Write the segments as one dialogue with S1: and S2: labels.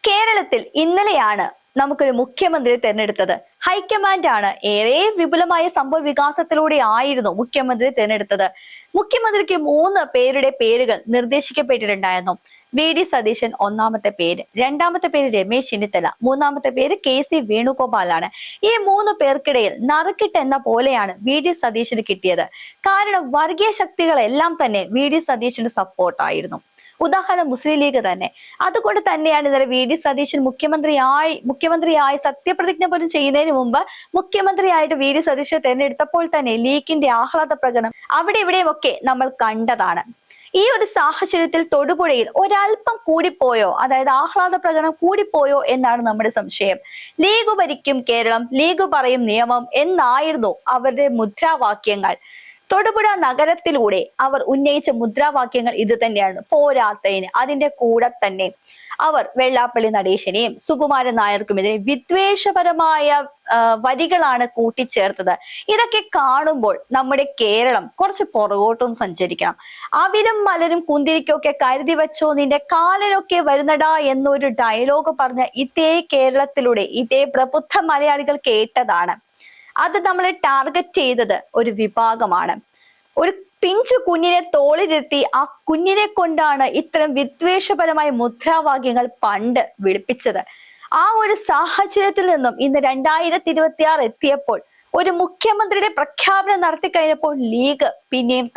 S1: കേരളത്തിൽ ഇന്നലെയാണ് നമുക്കൊരു മുഖ്യമന്ത്രിയെ തെരഞ്ഞെടുത്തത്. ഹൈക്കമാൻഡ് ആണ് ഏറെ വിപുലമായ സംഭവ വികാസത്തിലൂടെ ആയിരുന്നു മുഖ്യമന്ത്രി തെരഞ്ഞെടുത്തത്. മുഖ്യമന്ത്രിക്ക് 3 പേരുടെ പേരുകൾ നിർദ്ദേശിക്കപ്പെട്ടിട്ടുണ്ടായിരുന്നു. വി.ഡി. സതീശൻ ഒന്നാമത്തെ പേര്, രണ്ടാമത്തെ പേര് രമേശ് ചെന്നിത്തല, മൂന്നാമത്തെ പേര് കെ.സി. വേണുഗോപാലാണ്. ഈ 3 പേർക്കിടയിൽ നറുക്കിട്ട് എന്ന പോലെയാണ് വി.ഡി. സതീശന് കിട്ടിയത്. കാരണം വർഗീയ ശക്തികളെല്ലാം തന്നെ വി.ഡി. സതീശന് സപ്പോർട്ടായിരുന്നു. ഉദാഹരണം മുസ്ലിം ലീഗ് തന്നെ. അതുകൊണ്ട് തന്നെയാണ് ഇന്നലെ വി.ഡി. സതീശൻ മുഖ്യമന്ത്രിയായി സത്യപ്രതിജ്ഞ പോലും ചെയ്യുന്നതിന് മുമ്പ് മുഖ്യമന്ത്രിയായിട്ട് വി.ഡി. സതീശനെ തെരഞ്ഞെടുത്തപ്പോൾ തന്നെ ലീഗിന്റെ ആഹ്ലാദ പ്രകടനം അവിടെ ഇവിടെയുമൊക്കെ നമ്മൾ കണ്ടതാണ്. ഈ ഒരു സാഹചര്യത്തിൽ തൊടുപുഴയിൽ ഒരല്പം കൂടിപ്പോയോ, അതായത് ആഹ്ലാദ പ്രകടനം കൂടിപ്പോയോ എന്നാണ് നമ്മുടെ സംശയം. ലീഗ് ഭരിക്കും കേരളം, ലീഗ് പറയും നിയമം എന്നായിരുന്നു അവരുടെ മുദ്രാവാക്യങ്ങൾ. തൊടുപുഴ നഗരത്തിലൂടെ അവർ ഉന്നയിച്ച മുദ്രാവാക്യങ്ങൾ ഇത് തന്നെയാണ്. പോരാത്തതിന് അതിന്റെ കൂടെ തന്നെ അവർ വെള്ളാപ്പള്ളി നടേശനെയും സുകുമാരൻ നായർക്കുമെതിരെ വിദ്വേഷപരമായ വരികളാണ് കൂട്ടിച്ചേർത്തത്. ഇതൊക്കെ കാണുമ്പോൾ നമ്മുടെ കേരളം കുറച്ച് പുറകോട്ടും സഞ്ചരിക്കണം. അവിലും മലരും കുന്തിരിക്കൊക്കെ കരുതി വെച്ചോ നിന്റെ കാലനൊക്കെ വരുന്നടാ എന്നൊരു ഡയലോഗ് പറഞ്ഞ ഇതേ കേരളത്തിലൂടെ ഇതേ പ്രബുദ്ധ മലയാളികൾ കേട്ടതാണ്. അത് നമ്മളെ ടാർഗറ്റ് ചെയ്തത് ഒരു വിഭാഗമാണ്. ഒരു പിഞ്ചു കുഞ്ഞിനെ തോളിലിരുത്തി ആ കുഞ്ഞിനെ കൊണ്ടാണ് ഇത്തരം വിദ്വേഷപരമായ മുദ്രാവാക്യങ്ങൾ പണ്ട് വിളിപ്പിച്ചത്. ആ ഒരു സാഹചര്യത്തിൽ നിന്നും ഇന്ന് 2026 എത്തിയപ്പോൾ ഒരു മുഖ്യമന്ത്രിയുടെ പ്രഖ്യാപനം നടത്തി കഴിഞ്ഞപ്പോൾ ലീഗ് പിന്നെയും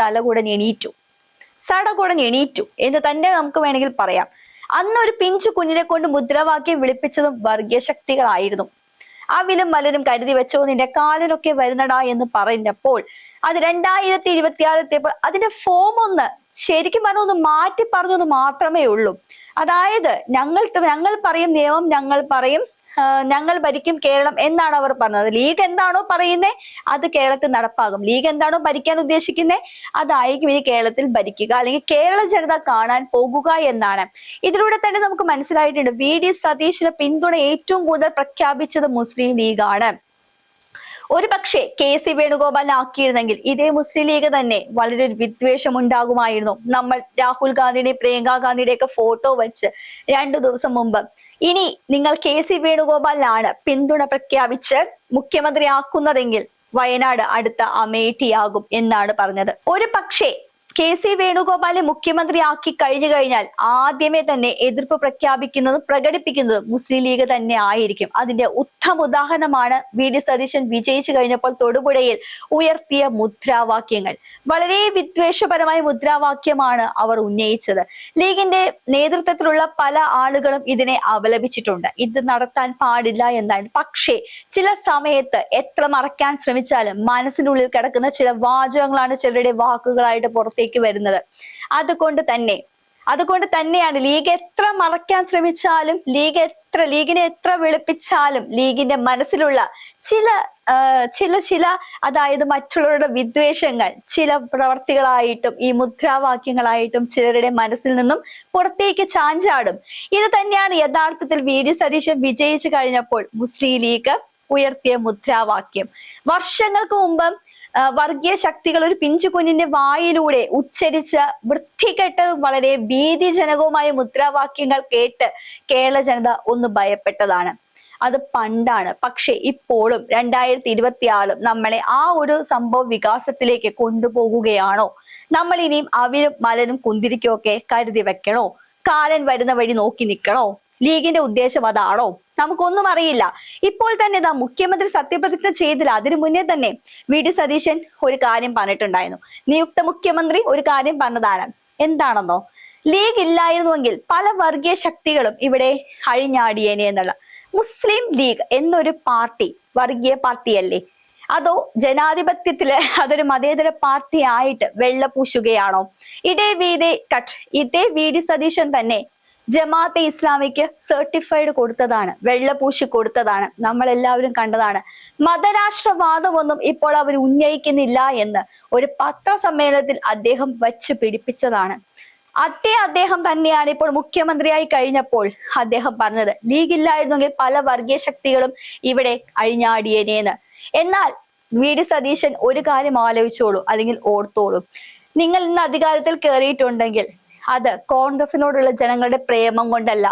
S1: സടകുടഞ്ഞെണീറ്റു എന്ന് തന്നെ നമുക്ക് വേണമെങ്കിൽ പറയാം. അന്ന് ഒരു പിഞ്ചു കുഞ്ഞിനെ കൊണ്ട് മുദ്രാവാക്യം വിളിപ്പിച്ചതും വർഗീയ ശക്തികളായിരുന്നു. അവിലും മലരും കരുതി വെച്ചോ നിന്റെ കാലിനൊക്കെ വരുന്നടാ എന്ന് പറഞ്ഞപ്പോൾ അത് 2026 എത്തിയപ്പോൾ അതിന്റെ ഫോം ഒന്ന് ശരിക്കും പറഞ്ഞ ഒന്ന് മാറ്റി പറഞ്ഞത് മാത്രമേ ഉള്ളൂ. അതായത് ഞങ്ങൾ പറയും നിയമം, ഞങ്ങൾ ഭരിക്കും കേരളം എന്നാണ് അവർ പറഞ്ഞത്. ലീഗ് എന്താണോ പറയുന്നത് അത് കേരളത്തിൽ നടപ്പാകും. ലീഗ് എന്താണോ ഭരിക്കാൻ ഉദ്ദേശിക്കുന്നത് അതായിരിക്കും ഇനി കേരളത്തിൽ ഭരിക്കുക, അല്ലെങ്കിൽ കേരള ജനത കാണാൻ പോകുക എന്നാണ്. ഇതിലൂടെ തന്നെ നമുക്ക് മനസ്സിലായിട്ടുണ്ട് വി.ഡി. സതീശന് പിന്തുണ ഏറ്റവും കൂടുതൽ പ്രഖ്യാപിച്ചത് മുസ്ലിം ലീഗാണ്. ഒരു പക്ഷേ കെ.സി. വേണുഗോപാലിനെ ആക്കിയിരുന്നെങ്കിൽ ഇതേ മുസ്ലിം ലീഗ് തന്നെ വളരെ ഒരു വിദ്വേഷം ഉണ്ടാകുമായിരുന്നു. നമ്മൾ രാഹുൽ ഗാന്ധിയുടെ പ്രിയങ്ക ഗാന്ധിയുടെ ഒക്കെ ഫോട്ടോ വെച്ച് 2 ദിവസം മുമ്പ് ഇനി നിങ്ങൾ കെ.സി. വേണുഗോപാലിനാണ് പിന്തുണ പ്രഖ്യാപിച്ച് മുഖ്യമന്ത്രിയാക്കുന്നതെങ്കിൽ വയനാട് അടുത്ത അമേഠിയാകും എന്നാണ് പറഞ്ഞത്. ഒരു പക്ഷേ കെ.സി. വേണുഗോപാലിനെ മുഖ്യമന്ത്രിയാക്കി കഴിഞ്ഞാൽ ആദ്യമേ തന്നെ എതിർപ്പ് പ്രകടിപ്പിക്കുന്നതും മുസ്ലിം ലീഗ് തന്നെ ആയിരിക്കും. അതിന്റെ ഉത്തമ ഉദാഹരണമാണ് വി.ഡി. സതീശൻ വിജയിച്ചു കഴിഞ്ഞപ്പോൾ തൊടുപുഴയിൽ ഉയർത്തിയ മുദ്രാവാക്യങ്ങൾ. വളരെ വിദ്വേഷപരമായ മുദ്രാവാക്യമാണ് അവർ ഉന്നയിച്ചത്. ലീഗിന്റെ നേതൃത്വത്തിലുള്ള പല ആളുകളും ഇതിനെ അപലപിച്ചിട്ടുണ്ട്. ഇത് നടത്താൻ പാടില്ല എന്നാണ്. പക്ഷേ ചില സമയത്ത് എത്ര മറക്കാൻ ശ്രമിച്ചാലും മനസ്സിനുള്ളിൽ കിടക്കുന്ന ചില വാചകങ്ങളാണ് ചിലരുടെ വാക്കുകളായിട്ട് പുറത്തേക്ക് വരുന്നത്. അതുകൊണ്ട് തന്നെയാണ് ലീഗ് എത്ര മറയ്ക്കാൻ ശ്രമിച്ചാലും ലീഗിനെ എത്ര വെളുപ്പിച്ചാലും ലീഗിന്റെ മനസ്സിലുള്ള ചില അതായത് മറ്റുള്ളവരുടെ വിദ്വേഷങ്ങൾ ചില പ്രവർത്തികളായിട്ടും ഈ മുദ്രാവാക്യങ്ങളായിട്ടും ചിലരുടെ മനസ്സിൽ നിന്നും പുറത്തേക്ക് ചാഞ്ചാടും. ഇത് തന്നെയാണ് യഥാർത്ഥത്തിൽ വി.ഡി. സതീശൻ വിജയിച്ചു കഴിഞ്ഞപ്പോൾ മുസ്ലിം ലീഗ് ഉയർത്തിയ മുദ്രാവാക്യം. വർഷങ്ങൾക്ക് മുമ്പ് വർഗീയ ശക്തികൾ ഒരു പിഞ്ചു കുഞ്ഞിന്റെ വായിലൂടെ ഉച്ചരിച്ച വൃത്തികെട്ട് വളരെ ഭീതിജനകവുമായ മുദ്രാവാക്യങ്ങൾ കേട്ട് കേരള ജനത ഒന്ന് ഭയപ്പെട്ടതാണ്. അത് പണ്ടാണ്. പക്ഷെ ഇപ്പോഴും 2026 നമ്മളെ ആ ഒരു സംഭവ വികാസത്തിലേക്ക് കൊണ്ടുപോകുകയാണോ? നമ്മൾ ഇനിയും അവിലും മലനും കുന്തിരിക്കൊക്കെ കരുതി വെക്കണോ? കാലൻ വരുന്ന വഴി നോക്കി നിൽക്കണോ? ലീഗിന്റെ ഉദ്ദേശം അതാണോ? നമുക്കൊന്നും അറിയില്ല. ഇപ്പോൾ തന്നെ മുഖ്യമന്ത്രി സത്യപ്രതിജ്ഞ ചെയ്തില്ല. അതിനു മുന്നേ തന്നെ വി.ഡി. സതീശൻ ഒരു കാര്യം പറഞ്ഞിട്ടുണ്ടായിരുന്നു. നിയുക്ത മുഖ്യമന്ത്രി ഒരു കാര്യം പറഞ്ഞതാണ്. എന്താണെന്നോ? ലീഗ് ഇല്ലായിരുന്നുവെങ്കിൽ പല വർഗീയ ശക്തികളും ഇവിടെ അഴിഞ്ഞാടിയേനെ എന്നുള്ള. മുസ്ലിം ലീഗ് എന്നൊരു പാർട്ടി വർഗീയ പാർട്ടിയല്ലേ? അതോ ജനാധിപത്യത്തില് അതൊരു മതേതര പാർട്ടി ആയിട്ട് വെള്ളപൂശുകയാണോ? ഇതേ വി.ഡി. സതീശൻ തന്നെ ജമാഅത്തെ ഇസ്ലാമിക്ക് സർട്ടിഫൈഡ് കൊടുത്തതാണ്, വെള്ളപൂശി കൊടുത്തതാണ്. നമ്മൾ എല്ലാവരും കണ്ടതാണ്. മതരാഷ്ട്രവാദമൊന്നും ഇപ്പോൾ അവർ ഉന്നയിക്കുന്നില്ല എന്ന് ഒരു പത്രസമ്മേളനത്തിൽ അദ്ദേഹം വച്ച് പിടിപ്പിച്ചതാണ്. അദ്ദേഹം തന്നെയാണ് ഇപ്പോൾ മുഖ്യമന്ത്രിയായി കഴിഞ്ഞപ്പോൾ അദ്ദേഹം പറഞ്ഞത് ലീഗ് ഇല്ലായിരുന്നെങ്കിൽ പല വർഗീയ ശക്തികളും ഇവിടെ അഴിഞ്ഞാടിയേനേന്ന്. എന്നാൽ വി.ഡി. സതീശൻ ഒരു കാര്യം ആലോചിച്ചോളൂ, അല്ലെങ്കിൽ ഓർത്തോളൂ. നിങ്ങൾ ഇന്ന് അധികാരത്തിൽ കയറിയിട്ടുണ്ടെങ്കിൽ അത് കോൺഗ്രസിനോടുള്ള ജനങ്ങളുടെ പ്രേമം കൊണ്ടല്ല,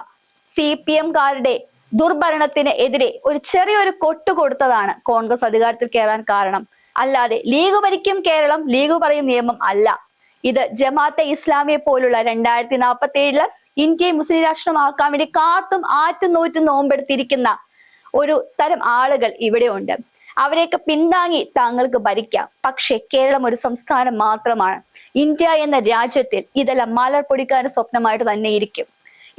S1: CPM-കാരുടെ ദുർഭരണത്തിന് എതിരെ ഒരു ചെറിയൊരു കൊട്ട് കൊടുത്തതാണ് കോൺഗ്രസ് അധികാരത്തിൽ കയറാൻ കാരണം. അല്ലാതെ ലീഗ് ഭരിക്കും കേരളം, ലീഗ് പറയും നിയമം അല്ല. ഇത് ജമാഅത്തെ ഇസ്ലാമിയെ പോലുള്ള 2047 ഇന്ത്യയെ മുസ്ലിം രാഷ്ട്രമാക്കാൻ വേണ്ടി കാത്തും ആറ്റും നോറ്റും നോമ്പെടുത്തിരിക്കുന്ന ഒരു തരം ആളുകൾ ഇവിടെ ഉണ്ട്. അവരെയൊക്കെ പിന്താങ്ങി താങ്കൾക്ക് ഭരിക്കാം. പക്ഷെ കേരളം ഒരു സംസ്ഥാനം മാത്രമാണ്. ഇന്ത്യ എന്ന രാജ്യത്തിൽ ഇതെല്ലാം മലർ പൊടിക്കാരൻ സ്വപ്നമായിട്ട് തന്നെ ഇരിക്കും.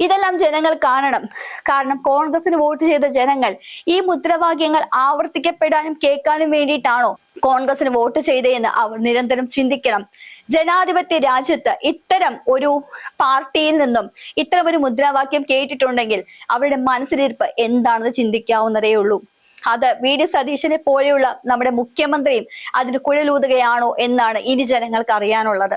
S1: ഇതെല്ലാം ജനങ്ങൾ കാണണം. കാരണം കോൺഗ്രസിന് വോട്ട് ചെയ്ത ജനങ്ങൾ ഈ മുദ്രാവാക്യങ്ങൾ ആവർത്തിക്കപ്പെടാനും കേൾക്കാനും വേണ്ടിയിട്ടാണോ കോൺഗ്രസിന് വോട്ട് ചെയ്തതെന്ന് അവർ നിരന്തരം ചിന്തിക്കണം. ജനാധിപത്യ രാജ്യത്ത് ഇത്തരം ഒരു പാർട്ടിയിൽ നിന്നും ഇത്തരം ഒരു മുദ്രാവാക്യം കേട്ടിട്ടുണ്ടെങ്കിൽ അവരുടെ മനസ്സിലിരിപ്പ് എന്താണെന്ന് ചിന്തിക്കാവുന്നതേ ഉള്ളൂ. അത് VD സതീശനെ പോലെയുള്ള നമ്മുടെ മുഖ്യമന്ത്രിയും അതിന് കുഴലൂതുകയാണോ എന്നാണ് ഇനി ജനങ്ങൾക്ക് അറിയാനുള്ളത്.